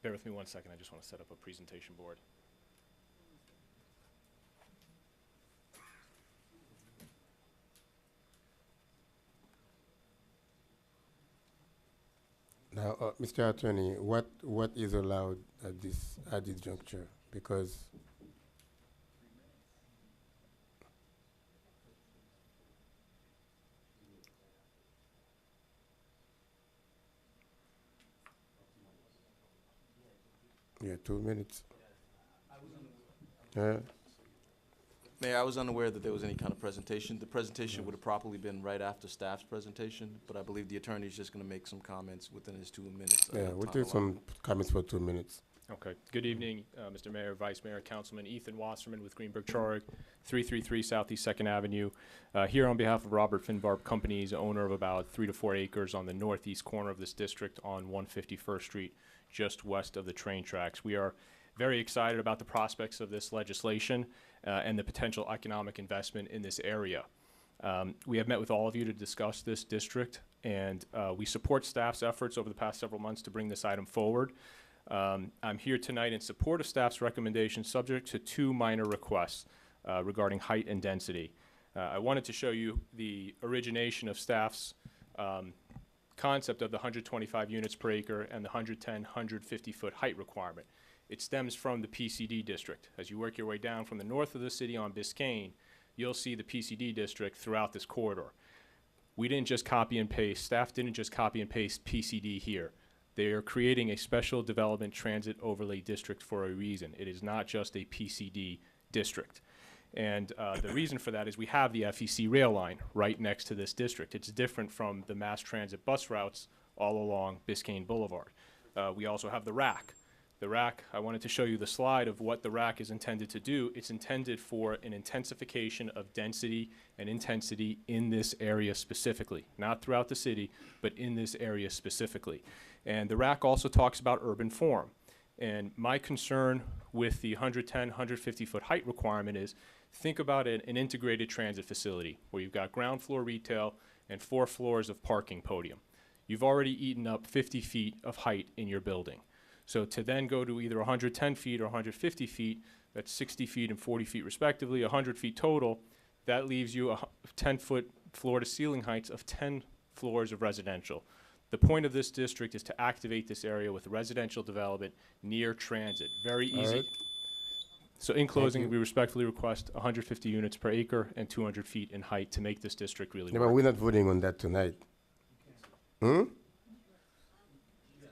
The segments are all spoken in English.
Bear with me 1 second. I just want to set up a presentation board. Now, Mr. Attorney, what is allowed at this juncture? Because yeah, 2 minutes. Mayor, I was unaware that there was any kind of presentation. The presentation would have probably been right after staff's presentation, but I believe the attorney is just going to make some comments within his 2 minutes. Yeah, we'll time take allotted. some comments for 2 minutes. Okay. Good evening, Mr. Mayor, Vice Mayor, Councilman Ethan Wasserman with Greenberg Traurig, 333 Southeast 2nd Avenue. Here on behalf of Robert Finbarb Companies, owner of about 3 to 4 acres on the northeast corner of this district on 151st Street, just west of the train tracks. We are very excited about the prospects of this legislation and the potential economic investment in this area. We have met with all of you to discuss this district, and we support staff's efforts over the past several months to bring this item forward. I'm here tonight in support of staff's recommendation, subject to 2 minor requests regarding height and density. I wanted to show you the origination of staff's concept of the 125 units per acre and the 110, 150-foot height requirement. It stems from the PCD district. As you work your way down from the north of the city on Biscayne, you'll see the PCD district throughout this corridor. We didn't just copy and paste, staff didn't just copy and paste PCD here. They are creating a special development transit overlay district for a reason. It is not just a PCD district. And the reason for that is we have the FEC rail line right next to this district. It's different from the mass transit bus routes all along Biscayne Boulevard. We also have the RAC. The RAC, I wanted to show you the slide of what the RAC is intended to do. It's intended for an intensification of density and intensity in this area specifically, not throughout the city, but in this area specifically. And the RAC also talks about urban form. And my concern with the 110, 150-foot height requirement is think about an integrated transit facility where you've got ground floor retail and 4 floors of parking podium. You've already eaten up 50 feet of height in your building. So to then go to either 110 feet or 150 feet, that's 60 feet and 40 feet respectively, 100 feet total, that leaves you a 10-foot floor-to-ceiling heights of 10 floors of residential. The point of this district is to activate this area with residential development near transit. Very easy. All right. So in closing, we respectfully request 150 units per acre and 200 feet in height to make this district really Yeah, work. but we're not voting on that tonight.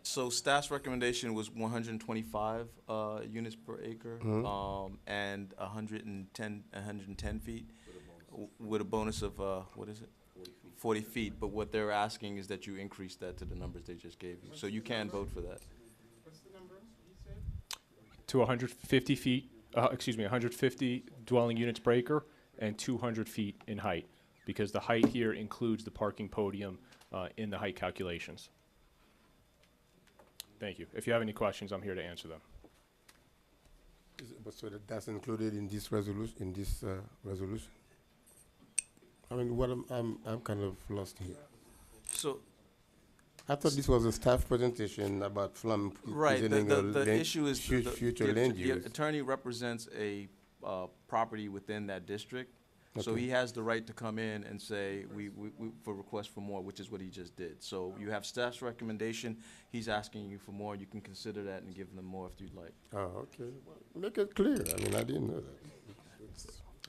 So staff's recommendation was 125 units per acre and 110 feet with a bonus of, what is it? 40 feet. But what they're asking is that you increase that to the numbers they just gave you. So you can vote for that. What's the number he said? To 150 feet, 150 dwelling units per acre and 200 feet in height, because the height here includes the parking podium in the height calculations. Thank you. If you have any questions, I'm here to answer them. But so that's included in this resolution. Resolution. I mean, what I'm kind of lost here. So I thought this was a staff presentation about Flum right, presenting the issue is future land the use. attorney represents a property within that district. So Okay. he has the right to come in and say, we for request for more, which is what he just did. So you have staff's recommendation, he's asking you for more, you can consider that and give them more if you'd like. Oh, okay. Well, make it clear. I mean, I didn't know that.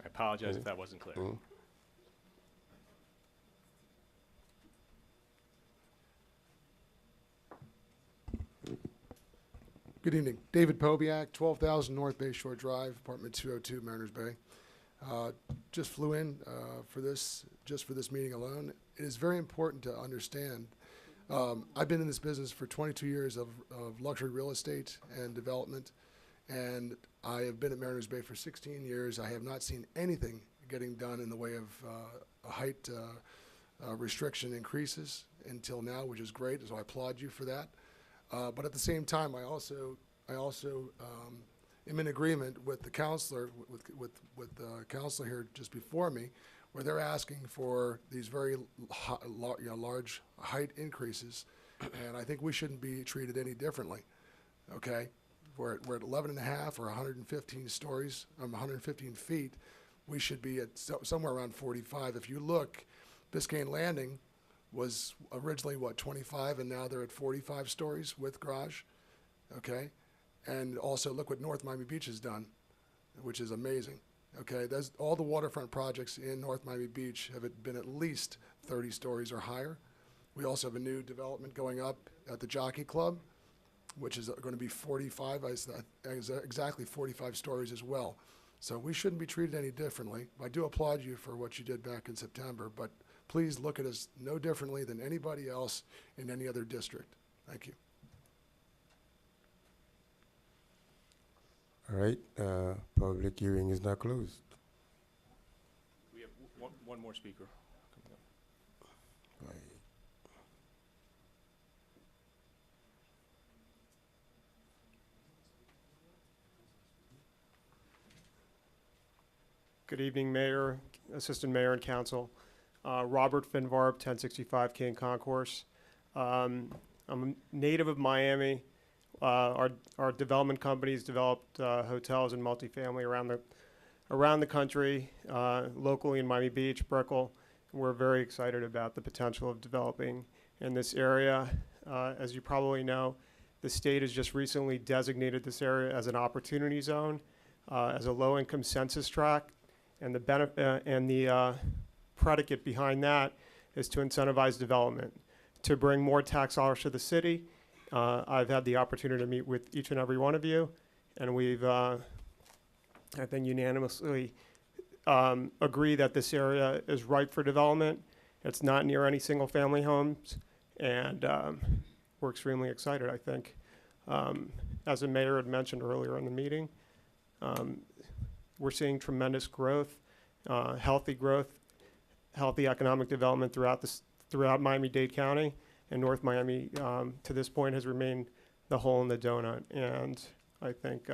I apologize if that wasn't clear. Good evening. David Pobiak, 12,000 North Bay Shore Drive, apartment 202, Mariners Bay. Just flew in just for this meeting alone. It is very important to understand. I've been in this business for 22 years of luxury real estate and development, and I have been at Mariners Bay for 16 years. I have not seen anything getting done in the way of height restriction increases until now, which is great, so I applaud you for that. But at the same time, I also am in agreement with the counselor, with the counselor here just before me, where they're asking for these very large height increases, and I think we shouldn't be treated any differently. okay? We're at 11 and a half or 115 stories, 115 feet. We should be at somewhere around 45. If you look, Biscayne Landing was originally, 25, and now they're at 45 stories with garage, okay? And also look what North Miami Beach has done, which is amazing, okay? All the waterfront projects in North Miami Beach have been at least 30 stories or higher. We also have a new development going up at the Jockey Club, which is going to be 45, exactly 45 stories as well. So we shouldn't be treated any differently. I do applaud you for what you did back in September, but please look at us no differently than anybody else in any other district. Thank you. All right, public hearing is now closed. We have one more speaker coming up. Right. Good evening, Mayor, Assistant Mayor, and Council. Robert Finvarb, 1065 King Concourse. I'm a native of Miami. Our development companies developed hotels and multifamily around the country, locally in Miami Beach, Brickell. We're very excited about the potential of developing in this area. As you probably know, the state has just recently designated this area as an opportunity zone, as a low-income census tract. And the predicate behind that is to incentivize development, to bring more tax dollars to the city. I've had the opportunity to meet with each and every one of you, and we've, I think, unanimously agree that this area is ripe for development. It's not near any single-family homes, and we're extremely excited, I think. As the mayor had mentioned earlier in the meeting, we're seeing tremendous growth, healthy economic development throughout Miami-Dade County, and North Miami to this point has remained the hole in the donut. And I think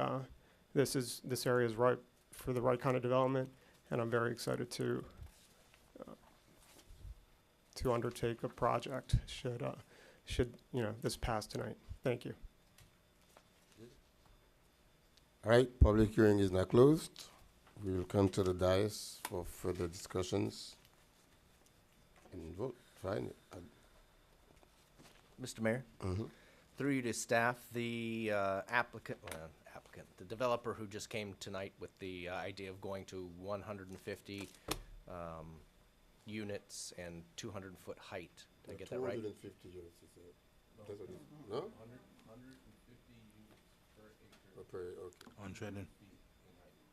this area is ripe for the right kind of development, and I'm very excited to undertake a project should this pass tonight. Thank you. All right, public hearing is now closed. We will come to the dais for further discussions and vote. Fine. Mr. Mayor, through you to staff, the the developer who just came tonight with the idea of going to 150 units and 200-foot height. Did I get that right? 250 units, he said. That's what it- no? 150 units per acre. Per, okay. 100.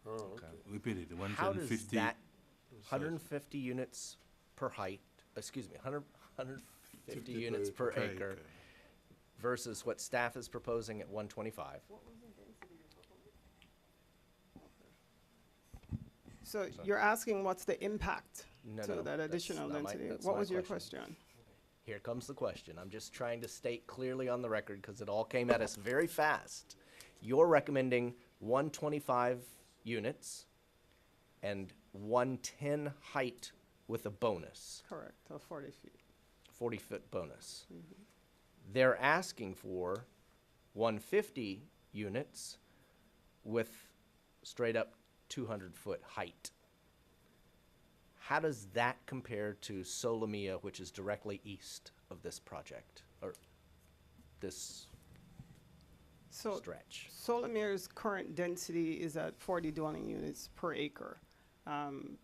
Oh, okay. Repeat it. How does 150. that 150 units per height, 150 units per acre versus what staff is proposing at 125? So you're asking what's the impact No, to no, that that's additional not my- density? that's What my was your question. question? Here comes the question. I'm just trying to state clearly on the record because it all came at us very fast. You're recommending 125 units and 110 height with a bonus, Correct, of 40 feet. 40-foot bonus. They're asking for 150 units with straight up 200-foot height. How does that compare to Solomia, which is directly east of this project, or this So stretch? Solomir's current density is at 40 dwelling units per acre.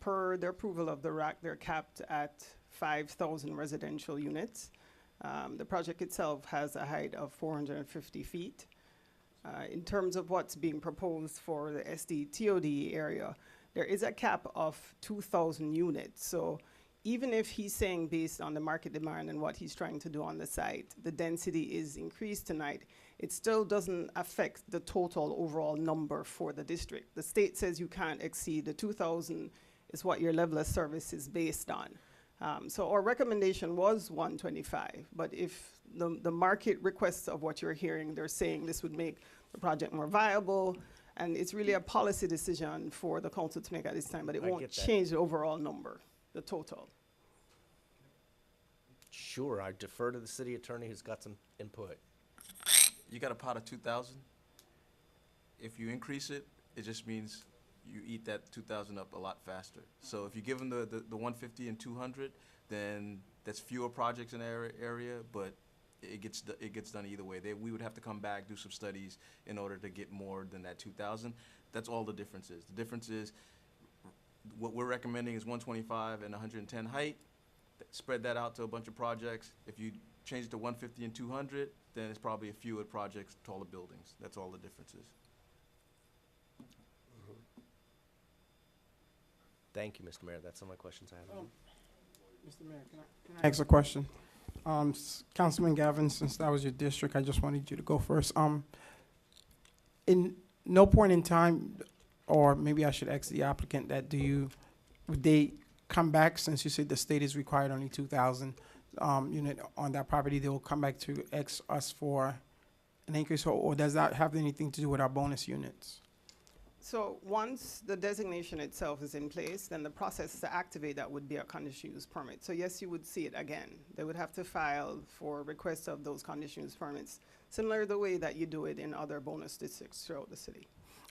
Per the approval of the RAC, they're capped at 5,000 residential units. The project itself has a height of 450 feet. In terms of what's being proposed for the SD-TOD area, there is a cap of 2,000 units. So even if he's saying based on the market demand and what he's trying to do on the site, the density is increased tonight, it still doesn't affect the total overall number for the district. The state says you can't exceed the 2,000 is what your level of service is based on. So our recommendation was 125, but if the market requests of what you're hearing, they're saying this would make the project more viable, and it's really a policy decision for the council to make at this time, but it I won't get that. change the overall number, the total. Sure, I defer to the city attorney who's got some input. you got a pot of 2,000. If you increase it, it just means you eat that 2,000 up a lot faster. So if you give them the 150 and 200, then that's fewer projects in the area, but it gets done either way. We would have to come back, do some studies in order to get more than that 2,000. That's all the difference is. The difference is what we're recommending is 125 and 110 height. Spread that out to a bunch of projects. If you change it to 150 and 200, then it's probably a fewer projects, taller buildings. That's all the difference is. Thank you, Mr. Mayor. That's all my questions I have. Mr. Mayor, can I ask a question? Councilman Gavin, since that was your district, I just wanted you to go first. In no point in time, or maybe I should ask the applicant that would they come back, since you said the state is required only 2,000 unit on that property, they will come back to X us for an increase, or does that have anything to do with our bonus units? So once the designation itself is in place, then the process to activate that would be a conditional use permit. So yes, you would see it again. They would have to file for request of those conditional use permits, similar to the way that you do it in other bonus districts throughout the city.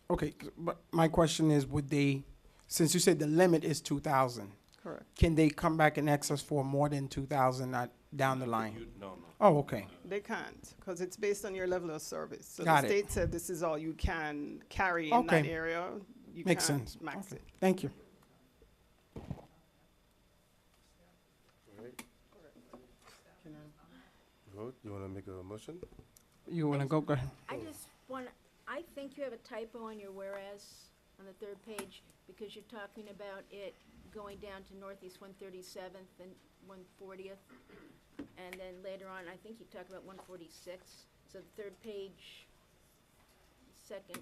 Okay, but my question is, would they, since you said the limit is 2,000, Correct. can they come back and ask us for more than 2,000 down the line? No. Oh, okay. They can't, because it's based on your level of service. So Got the it. state said this is all you can carry in Okay. that area. You Makes can't sense. max Okay. it. Thank you. Vote, you wanna make a motion? You wanna go? Go ahead. I just want, I think you have a typo on your whereas on the third page, because you're talking about it going down to Northeast 137th and 140th. And then later on, I think you talk about 146. So the third page, second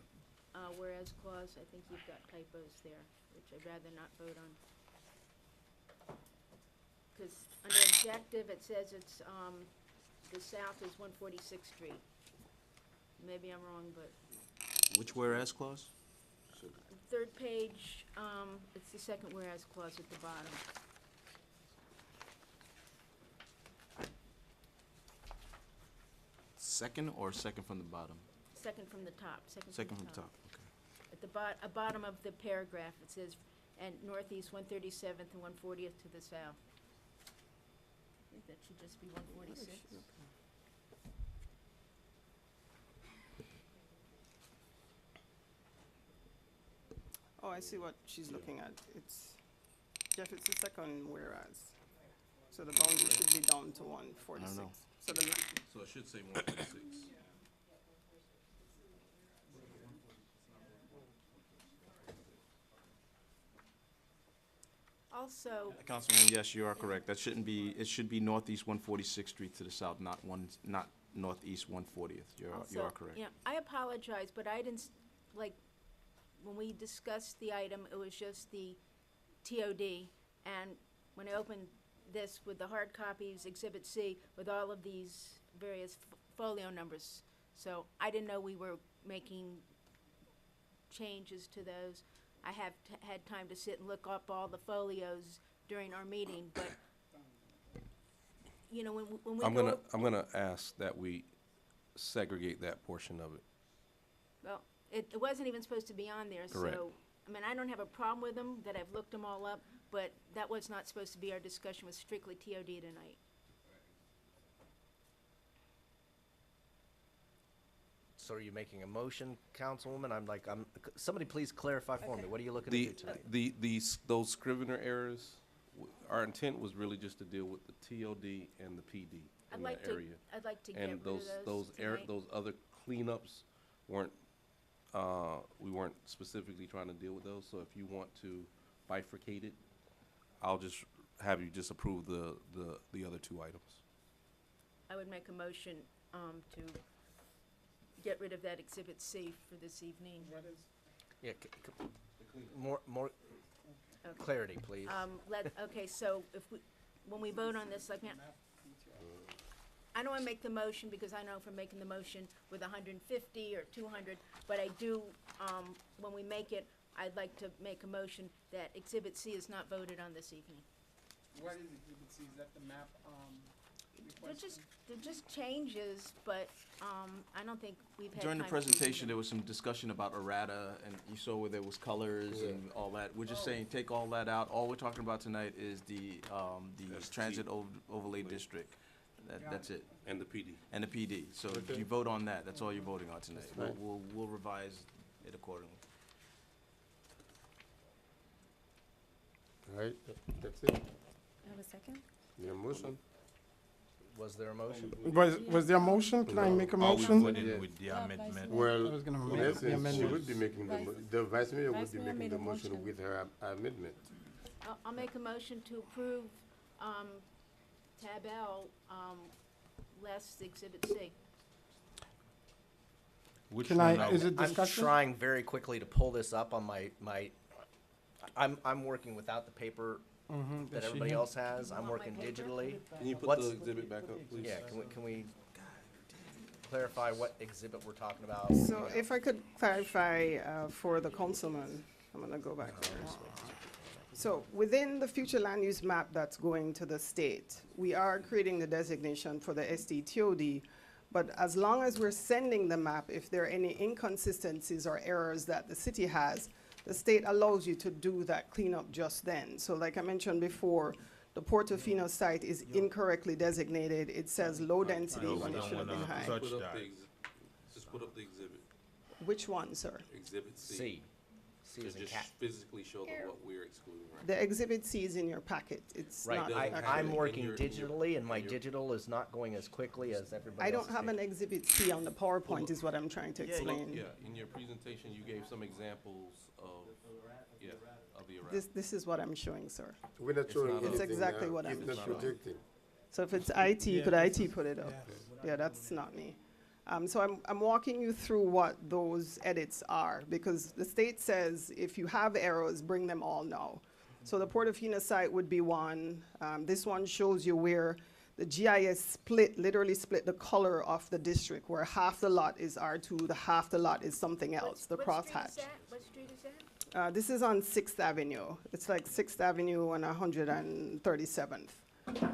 whereas clause, I think you've got typos there, which I'd rather not vote on. Because under objective, it says it's, the south is 146th Street. Maybe I'm wrong, but Which whereas clause? third page, it's the second whereas clause at the bottom. Second or second from the bottom? Second from the top, Second from the top, okay. At the bottom of the paragraph, it says, and Northeast 137th and 140th to the south. I think that should just be 146. Oh, I see what she's looking at. It's, Jeff, it's the second whereas. So the boundary should be down to 146. So the, So it should say 146. Also, Councilman, yes, you are correct. That shouldn't be, it should be Northeast 146th Street to the south, not Northeast 140th. You also, are correct. yeah, I apologize, but I didn't, like, when we discussed the item, it was just the TOD, and when I opened this with the hard copies, Exhibit C, with all of these various folio numbers, so I didn't know we were making changes to those. I have had time to sit and look up all the folios during our meeting, but, you know, when we go. I'm gonna ask that we segregate that portion of it. Well, it wasn't even supposed to be on there, Correct. so, I mean, I don't have a problem with them, that I've looked them all up, but that was not supposed to be our discussion, was strictly TOD tonight. So are you making a motion, Councilwoman? Somebody please clarify for me. What are you looking to do tonight? Those Scrivener errors, our intent was really just to deal with the TOD and the PD I'd in like that to, area. I'd like to get And rid of those tonight. those other cleanups weren't, we weren't specifically trying to deal with those. So if you want to bifurcate it, I'll just have you just approve the other two items. I would make a motion, to get rid of that Exhibit C for this evening. Yeah, more Okay. clarity, please. Okay, so when we vote on this, like, I don't wanna make the motion, because I know if I'm making the motion with 150 or 200, but I do, when we make it, I'd like to make a motion that Exhibit C is not voted on this evening. What is Exhibit C? Is that the map? they're just changes, but, I don't think we've had During the time to review presentation, them. there was some discussion about errata, and you saw where there was colors and all that. We're just saying, take all that out. All we're talking about tonight is the That's transit overlay district. That's it. And the PD. And the PD. So if you vote on that, that's all you're voting on tonight. We'll revise it accordingly. All right, that's it. Have a second? Need a motion? Was there a motion? Was there a motion? Can I make a Are we motion? voting Yeah. with the amendment? Well, I was gonna in make the essence, she amendment. would be making the vice mayor would Vice be Mayor making made the a motion motion. with her amendment. I'll make a motion to approve, tab L, less Exhibit C. Which Can one I, are is it I'm discussion? trying very quickly to pull this up on I'm working without the paper Mhm, that she everybody had- else has. I'm Want my working paper? digitally. Can you put What's- the exhibit back up, please? Yeah, can we clarify what exhibit we're talking about? So if I could clarify for the councilman, I'm gonna go back there. So within the future land use map that's going to the state, we are creating the designation for the SDTOD. But as long as we're sending the map, if there are any inconsistencies or errors that the city has, the state allows you to do that cleanup just then. So like I mentioned before, the Portofino site is incorrectly designated. It says low density No, we when it don't should have been wanna high. touch Put up that. just put up the exhibit, Which one, sir? exhibit C. C. C To is in just cat. physically show them what we're excluding right The exhibit C is in your packet. It's Right, not doesn't have actually. I'm in working your- digitally, and my in your- digital is not going as quickly as everybody I else. don't have an exhibit C on the PowerPoint is what I'm trying to Look, explain. yeah, in your presentation, you gave some examples of the errata. This is what I'm showing, sir. We're not showing not up. anything It's exactly now. what I'm It's not showing. projecting. So if it's IT, could Yeah, IT put it up? Yeah, that's not me. So I'm walking you through what those edits are, because the state says if you have errors, bring them all now. So the Portofino site would be one. This one shows you where the GIS literally split the color of the district, where half the lot is R2, the half the lot is something else, the crosshatch. What street is that? This is on 6th Avenue. It's like 6th Avenue and 137th.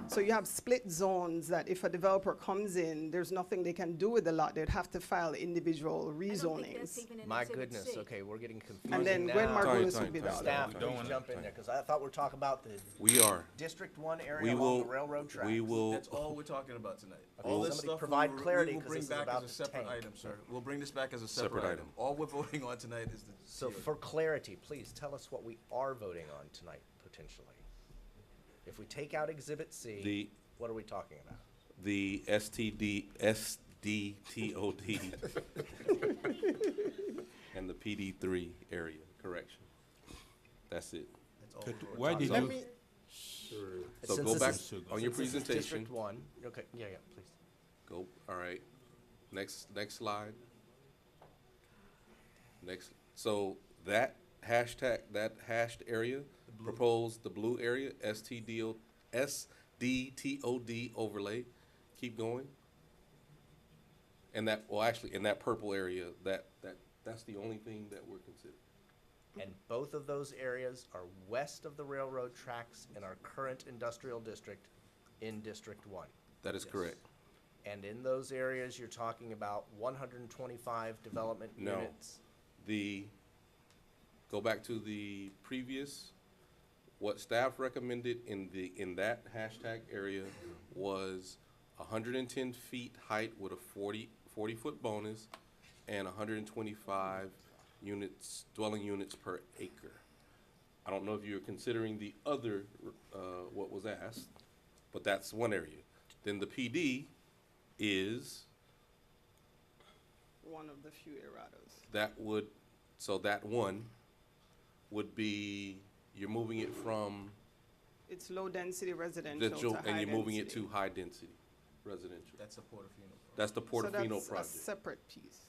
So you have split zones that if a developer comes in, there's nothing they can do with the lot. They'd have to file individual I don't think that's rezonings. even in My Exhibit goodness, C. okay, we're getting confusing And then now. Gwen Tony, Margulis Tony, would be the Tony. other. Staff, Don't please wanna- jump in there, because I thought we were talking about the We are. District 1 We area along will, the railroad tracks. we will, That's all we're talking about tonight. Okay, All this somebody stuff provide we will clarity, 'cause bring this is back about as a to separate tank. item, sir. We'll bring this back as a Separate separate item. item. All we're voting on tonight is the. So COD. for clarity, please tell us what we are voting on tonight, potentially. If we take out Exhibit C, the, what are we talking about? the SDTOD and the PD3 area, correction. That's it. That's all Could- we're Why talking did about. you, Let me, So Since go this back is- on your since this is presentation. District 1, okay, yeah, please. Go, all right. Next slide. Next, so that hashtag, that hashed area, proposed, the blue area, SDTOD overlay, keep going. And that, well, actually, in that purple area, that's the only thing that we're considering. And both of those areas are west of the railroad tracks in our current industrial district in District 1. That is correct. And in those areas, you're talking about 125 development No. units. Go back to the previous, what staff recommended in that hashtag area was 110 feet height with a 40-foot bonus and 125 units, dwelling units per acre. I don't know if you're considering the other, what was asked, but that's one area. Then the PD is, One of the few erratas. so that one would be, you're moving it from It's low density residential to residential high and you're moving it density. to high density residential. That's the Portofino. That's the So Portofino that's a project. separate piece.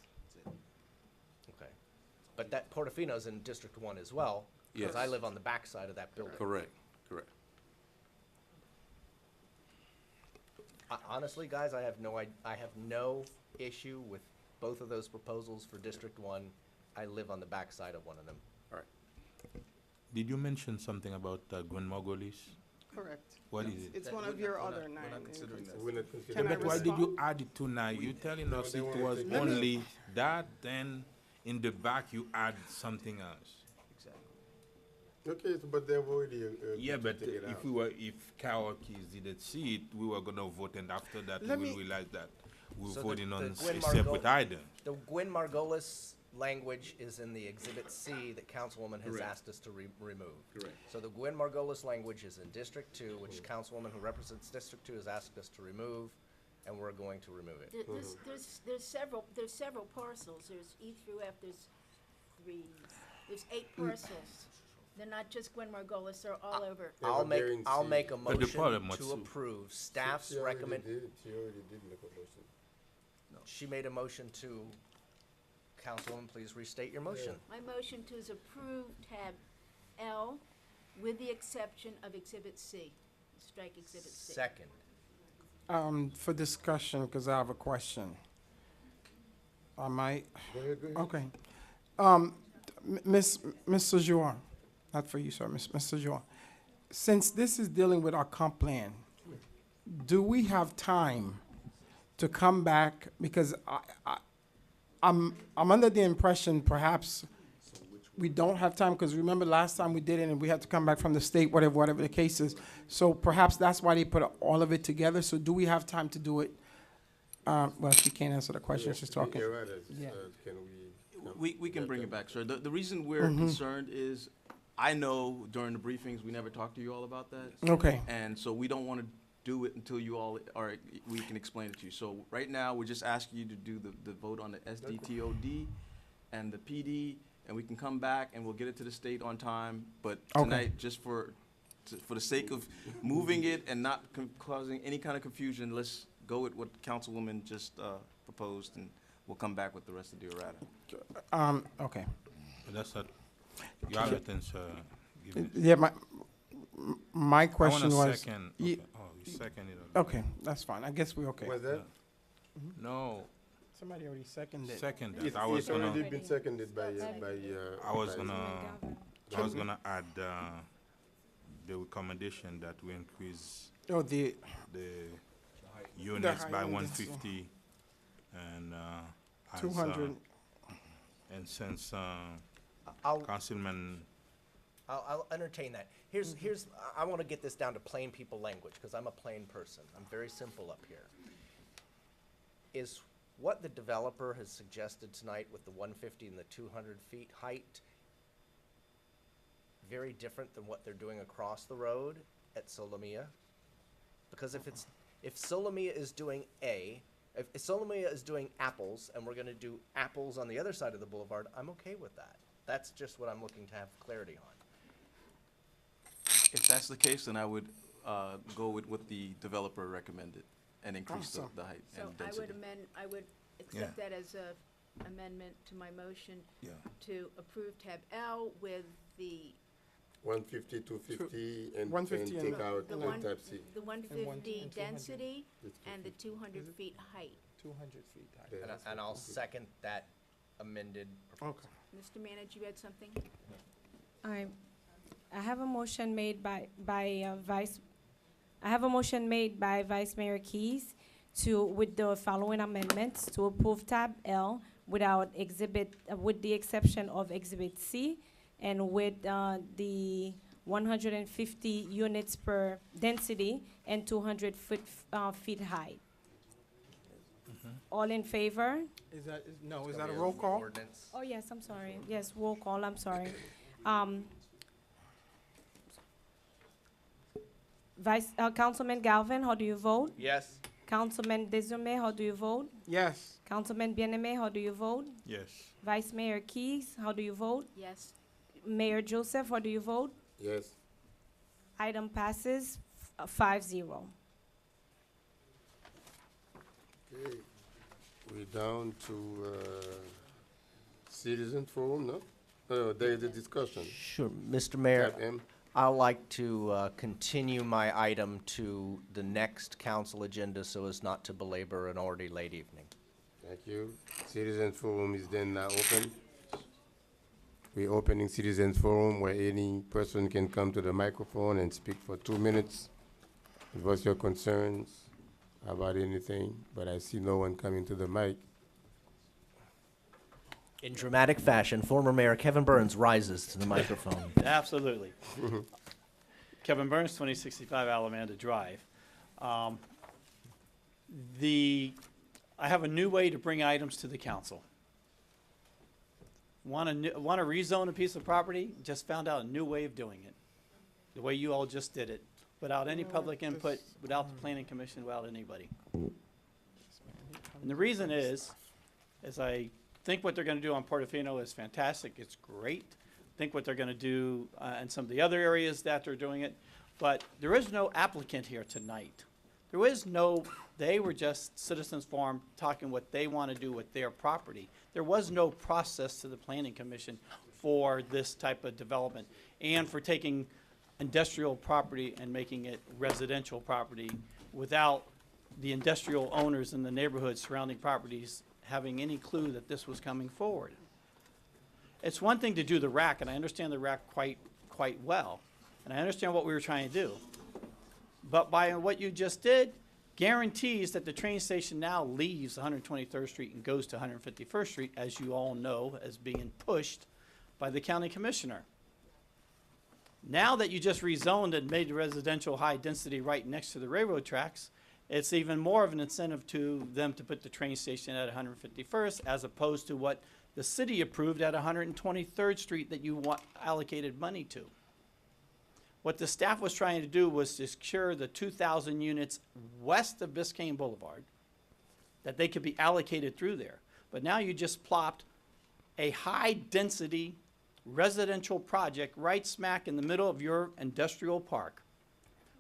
Okay. But that Portofino's in District 1 as well, because I Yes. live on the backside of that building. Correct. Honestly, guys, I have no issue with both of those proposals for District 1. I live on the backside of one of them. did you mention something about Gwen Margulis? Correct. What is it? It's That- one we're of not- your we're not- other we're nine. not considering that. We're not considering. Can I But why did you respond? add it to now? You telling us they it wanna was take it out. only that, then in the back you add something else. Okay, so, but they've already. Yeah, but take it out. if Kawakees didn't see it, we were gonna vote, and after that, Let we me- realized that we're So the- voting on the a Gwen separate Margol- item. The Gwen Margolis language is in the Exhibit C that Councilwoman has asked us to remove. Correct. So the Gwen Margolis language is in District Two, which Councilwoman who represents District Two has asked us to remove, and we're going to remove it. There's several parcels, there's E through F, there's 8 parcels. They're not just Gwen Margolis, they're all over. Yeah, I'll but they're in I'll C. make a But the problem motion was- to approve staff's She already recommend. did. She already did make a motion. She made a motion to, Councilwoman, please restate your motion. My motion to is approve tab L with the exception of Exhibit C. Strike Exhibit C. Second. For discussion, because I have a question. I might, Go ahead, go ahead. okay. Mr. Joa, not for you, sir, Mr. Joa. Since this is dealing with our comp plan, do we have time to come back? Because I'm under the impression perhaps we don't have time, because remember last time we did it and we had to come back from the state, whatever the case is. So perhaps that's why they put all of it together. So do we have time to do it? Well, she can't answer the question, she's talking. You're right, Yeah. can we? We can bring it back, sir. The reason we're concerned is, I know during the briefings, we never talked to you all about that. Okay, And so we don't want to do it until you all, or we can explain it to you. So right now, we're just asking you to do the vote on the SDTOD and the PD, and we can come back and we'll get it to the state on time. But Okay. tonight, just for the sake of moving it and not causing any kind of confusion, let's go with what Councilwoman just proposed, and we'll come back with the rest of the errata. okay. But that's not, you have it, give it. Yeah, my I question want a was, second. Ye- Okay. Oh, you seconded it. okay, that's fine, I guess we're okay. Was that? No, Somebody already seconded. second It's that. I was already gonna, been seconded by. I was by- gonna add, the recommendation that we increase Oh, the, the units high by units, one fifty, and, as, 200, and since, I'll, Councilman, I'll entertain that. Here's, I want to get this down to plain people language, because I'm a plain person. I'm very simple up here. Is what the developer has suggested tonight with the 150 and the 200 feet height very different than what they're doing across the road at Solomia? Because if Solomia is doing if Solomia is doing apples, and we're gonna do apples on the other side of the boulevard, I'm okay with that. That's just what I'm looking to have clarity on. If that's the case, then I would go with what the developer recommended and increase Awesome. the height So and density. I would accept that as a amendment to my motion yeah, to approve tab L with the 150, 250, and 150 and take out The the one- type C. the 150 and 200. density It's and the 250. 200 feet height. 200 feet high. Yeah. And I'll second that amended proposal. Okay. Mr. Manager, you had something? I have a motion made by Vice Mayor Keys with the following amendments, to approve tab L without with the exception of Exhibit C, and with the 150 units per density and 200 feet high. All in favor? Is that a Gonna be roll an call? Ordinance. Oh, yes, I'm sorry. Yes, roll call, I'm sorry. Councilman Galvin, how do you vote? Yes. Councilman Desume, how do you vote? Yes. Councilman Bien-Aimé, how do you vote? yes. Vice Mayor Keys, how do you vote? Yes. Mayor Joseph, how do you vote? Yes. Item passes 5-0. Okay. We're down to citizen forum, no? There is a discussion. Sure, Mr. Mayor, Tab M. I'd like to continue my item to the next council agenda so as not to belabor an already late evening. Thank you. Citizen forum is then now open. We're opening citizens forum where any person can come to the microphone and speak for 2 minutes. Voice your concerns about anything, but I see no one coming to the mic. In dramatic fashion, former Mayor Kevin Burns rises to the microphone. Absolutely. Kevin Burns, 2065 Alamanda Drive. I have a new way to bring items to the council. Want to rezone a piece of property? Just found out a new way of doing it. The way you all just did it, without any public input, without the planning commission, without anybody. And the reason is I think what they're going to do on Portofino is fantastic. It's great. Think what they're going to do in some of the other areas that they're doing it. But there is no applicant here tonight. They were just Citizens Forum talking what they want to do with their property. There was no process to the Planning Commission for this type of development and for taking industrial property and making it residential property without the industrial owners in the neighborhood surrounding properties having any clue that this was coming forward. It's one thing to do the RAC, and I understand the RAC quite well, and I understand what we were trying to do. But by what you just did, guarantees that the train station now leaves 123rd Street and goes to 151st Street, as you all know, as being pushed by the county commissioner. Now that you just rezoned and made the residential high density right next to the railroad tracks, it's even more of an incentive to them to put the train station at 151st as opposed to what the city approved at 123rd Street that you allocated money to. What the staff was trying to do was to secure the 2,000 units west of Biscayne Boulevard, that they could be allocated through there. But now you just plopped a high-density residential project right smack in the middle of your industrial park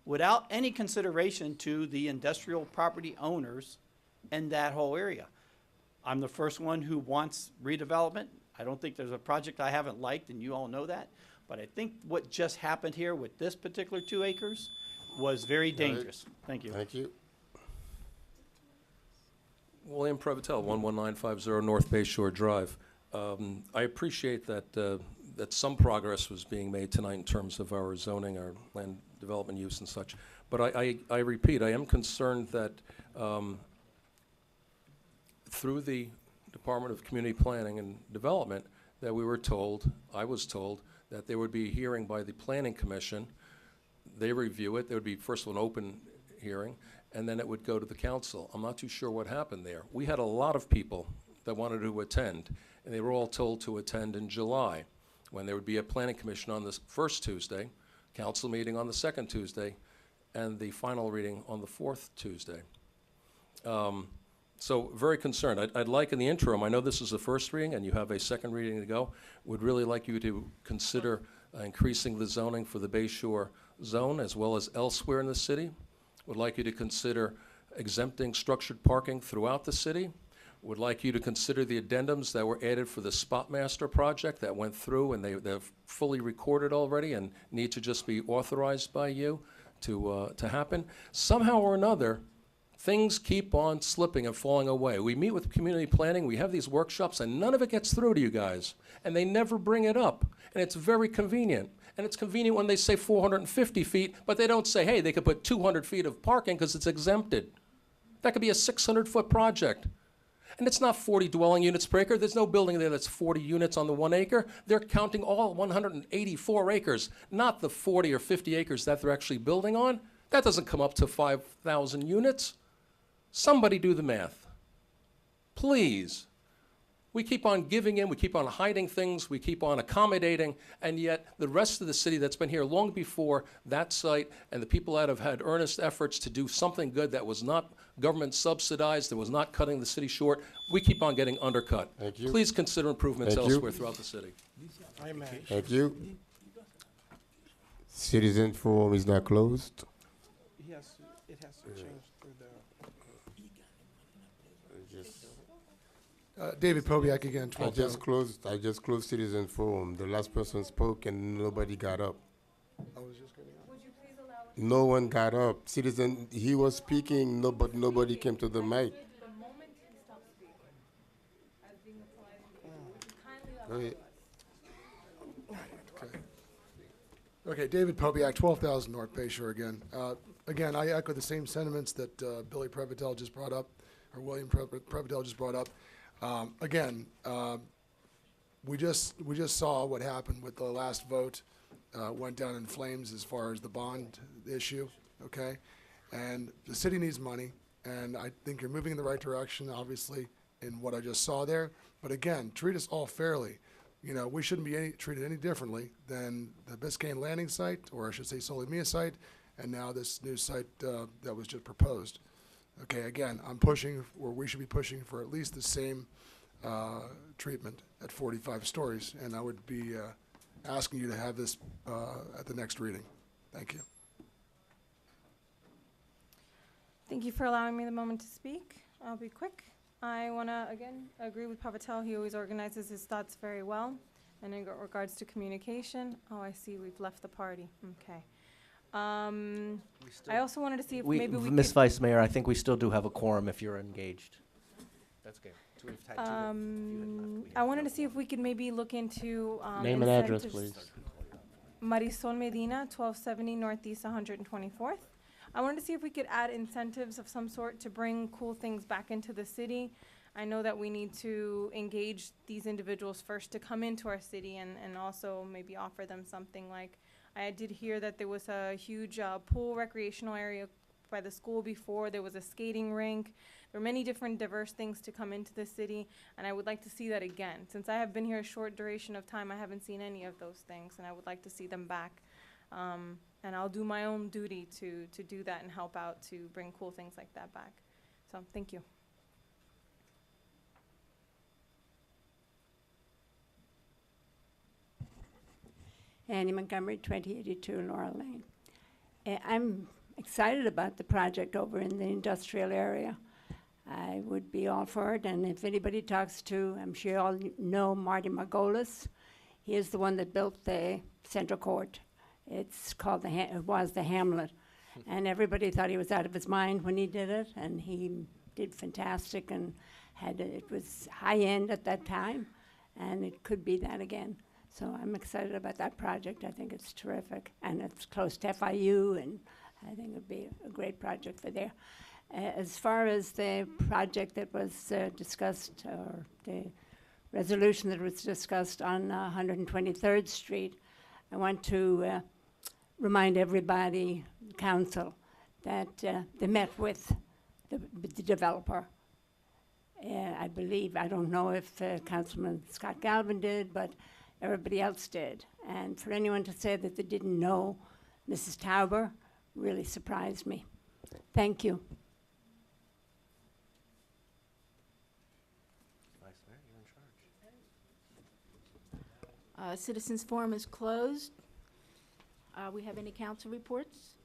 without any consideration to the industrial property owners in that whole area. I'm the first one who wants redevelopment. I don't think there's a project I haven't liked, and you all know that. But I think what just happened here with this particular 2 acres was very dangerous. Thank you. Thank you. William Prevotel, 11950 North Bay Shore Drive. I appreciate that that some progress was being made tonight in terms of our zoning, our land development use and such. But I repeat, I am concerned that through the Department of Community Planning and Development that I was told, that there would be a hearing by the Planning Commission. They review it. There would be first of all an open hearing, and then it would go to the council. I'm not too sure what happened there. We had a lot of people that wanted to attend, and they were all told to attend in July, when there would be a Planning Commission on the first Tuesday, council meeting on the second Tuesday, and the final reading on the fourth Tuesday. So very concerned. I'd like in the interim, I know this is the first reading and you have a second reading to go, would really like you to consider increasing the zoning for the Bay Shore zone as well as elsewhere in the city. Would like you to consider exempting structured parking throughout the city. Would like you to consider the addendums that were added for the Spot Master project that went through and they're fully recorded already and need to just be authorized by you to happen. Somehow or another, things keep on slipping and falling away. We meet with community planning, we have these workshops, and none of it gets through to you guys. And they never bring it up. And it's very convenient. And it's convenient when they say 450 feet, but they don't say, hey, they could put 200 feet of parking because it's exempted. That could be a 600-foot project. And it's not 40 dwelling units per acre. There's no building there that's 40 units on the 1 acre. They're counting all 184 acres, not the 40 or 50 acres that they're actually building on. That doesn't come up to 5,000 units. Somebody do the math. Please. We keep on giving in, we keep on hiding things, we keep on accommodating, and yet the rest of the city that's been here long before that site and the people that have had earnest efforts to do something good that was not government subsidized, that was not cutting the city short, we keep on getting undercut. Thank you. Please consider improvements Thank you. elsewhere throughout the city. Thank you. Citizen forum is now closed. Yes, it has to change through the. David Pobiak again, I just closed citizen forum. The last person spoke and nobody got up. No one got up. Citizen, he was speaking, but nobody came to the mic. Go ahead. Okay, David Pobiak, 12,000 North Bay Shore again. Again, I echo the same sentiments that Billy Prevotel just brought up, or William Prevotel just brought up. Again, we just saw what happened with the last vote. Went down in flames as far as the bond issue, okay? And the city needs money, and I think you're moving in the right direction, obviously, in what I just saw there. But again, treat us all fairly. You know, we shouldn't be treated any differently than the Biscayne Landing site, or I should say Solimia site, and now this new site that was just proposed. Okay, again, I'm pushing, or we should be pushing for at least the same treatment at 45 stories, and I would be asking you to have this at the next reading. Thank you. Thank you for allowing me the moment to speak. I'll be quick. I want to, again, agree with Prevotel. He always organizes his thoughts very well. And in regards to communication, oh, I see we've left the party. Okay. I also wanted to see if maybe we Ms. could... Vice Mayor, I think we still do have a quorum if you're engaged. That's okay. So we've had I wanted to see if we could maybe look into Name and address, incentives. please. Marisol Medina, 1270 Northeast 124th. I wanted to see if we could add incentives of some sort to bring cool things back into the city. I know that we need to engage these individuals first to come into our city and also maybe offer them something like, I did hear that there was a huge pool recreational area by the school before. There was a skating rink. There were many different diverse things to come into the city, and I would like to see that again. Since I have been here a short duration of time, I haven't seen any of those things, and I would like to see them back. And I'll do my own duty to do that and help out to bring cool things like that back. So, thank you. Annie Montgomery, 2082 Laurel Lane. I'm excited about the project over in the industrial area. I would be all for it, and if anybody talks to, I'm sure you all know Marty Margolis. He is the one that built the Central Court. It's called it was the Hamlet, and everybody thought he was out of his mind when he did it, and he did fantastic and it was high end at that time, and it could be that again. So I'm excited about that project. I think it's terrific, and it's close to FIU, and I think it would be a great project for there. As far as the project that was discussed, or the resolution that was discussed on 123rd Street, I want to remind everybody, council, that they met with the developer. I believe, I don't know if Councilman Scott Galvin did, but everybody else did. And for anyone to say that they didn't know Mrs. Tauber really surprised me. Thank you. Vice Mayor, you're in charge. Citizens Forum is closed. We have any council reports?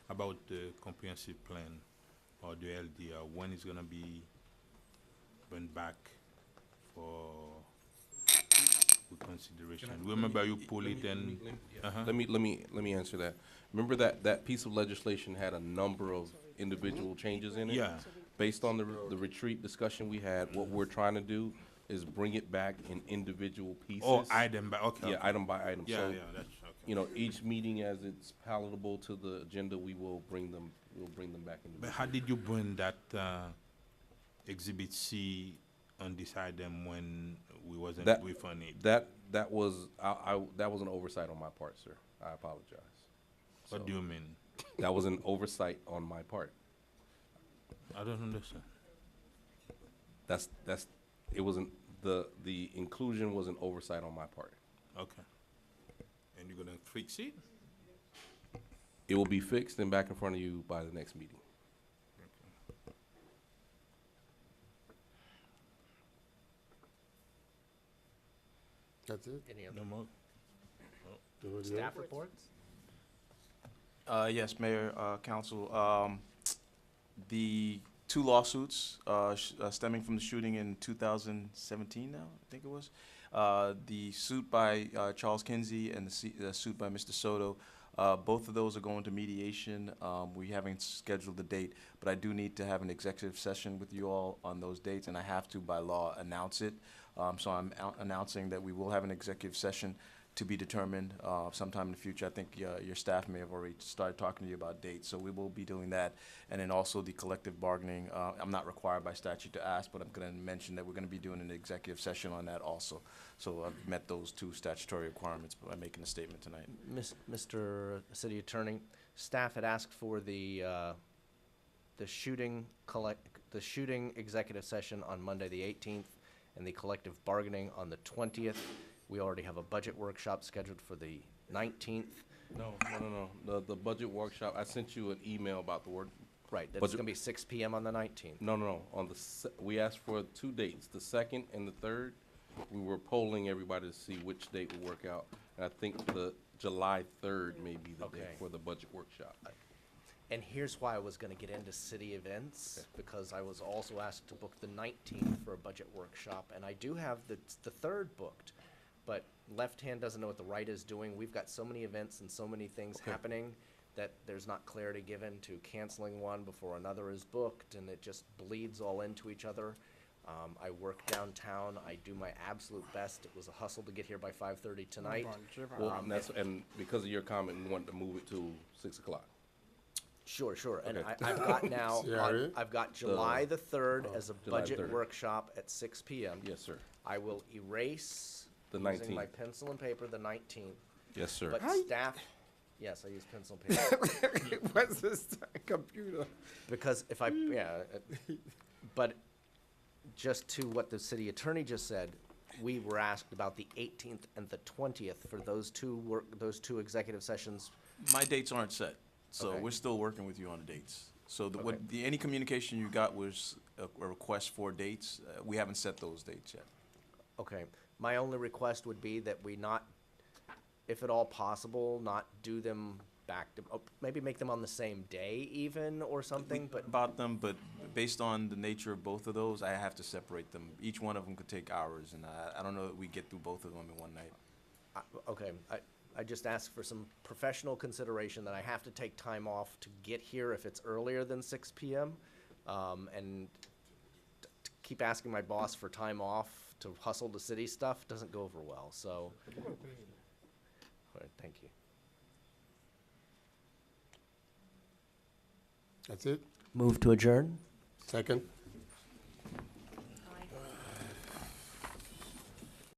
About the comprehensive plan or the LDR, when it's gonna be brought back for consideration? Remember you pull it and, Let me answer that. Remember that piece of legislation had a number of individual changes in it? Yeah. Based on the retreat discussion we had, what we're trying to do is bring it back in individual pieces. Oh, item by, okay. Yeah, item by item. Yeah, So, yeah, that's, okay. you know, each meeting as it's palatable to the agenda, we'll bring them back in. But how did you bring that Exhibit C on this item when we wasn't with on it? That was an oversight on my part, sir. I apologize. What do you mean? That was an oversight on my part. I don't understand. It wasn't, the inclusion was an oversight on my part. Okay. And you're gonna fix it? It will be fixed and back in front of you by the next meeting. That's it? Any other No more? staff reports? Yes, Mayor, Council. The two lawsuits stemming from the shooting in 2017 now, I think it was. The suit by Charles Kinsey and the suit by Mr. Soto, both of those are going to mediation. We haven't scheduled the date, but I do need to have an executive session with you all on those dates, and I have to, by law, announce it. So I'm announcing that we will have an executive session to be determined sometime in the future. I think your staff may have already started talking to you about dates, so we will be doing that. And then also the collective bargaining, I'm not required by statute to ask, but I'm going to mention that we're going to be doing an executive session on that also. So I've met those two statutory requirements by making a statement tonight. Mr. City Attorney, staff had asked for the shooting executive session on Monday, the 18th, and the collective bargaining on the 20th. We already have a budget workshop scheduled for the 19th. No. The budget workshop, I sent you an email about the word. Right, that's Budget- gonna be 6 PM on the 19th. No. We asked for 2 dates, the 2nd and the 3rd. We were polling everybody to see which date would work out. And I think the July 3rd may be the day Okay. for the budget workshop. And here's why I was gonna get into city events, because I was also asked to book the 19th for a budget workshop, and I do have the 3rd booked. But left hand doesn't know what the right is doing. We've got so many events and so many things happening that there's not clarity given to canceling one before another is booked, and it just bleeds all into each other. I work downtown. I do my absolute best. It was a hustle to get here by 5:30 tonight. Well, and because of your comment, we wanted to move it to 6 o'clock. Sure. And Okay. I've got now, CRA? I've got July the 3rd as a July budget 3rd. workshop at 6 PM. Yes, sir. I will erase, The using my 19th. pencil and paper, the 19th. Yes, sir. But staff, yes, I use pencil and paper. What's this computer? Because if I, but just to what the city attorney just said, we were asked about the 18th and the 20th for those two executive sessions. My dates aren't set, so Okay. we're still working with you on the dates. So Okay. any communication you got was a request for dates. We haven't set those dates yet. Okay, my only request would be that we not, if at all possible, not do them back to, maybe make them on the same day even or something, but, About them, but based on the nature of both of those, I have to separate them. Each one of them could take hours, and I don't know that we get through both of them in one night. okay, I just ask for some professional consideration that I have to take time off to get here if it's earlier than 6 PM. And to keep asking my boss for time off to hustle the city stuff doesn't go over well, so. All right, thank you. That's it? Move to adjourn? Second?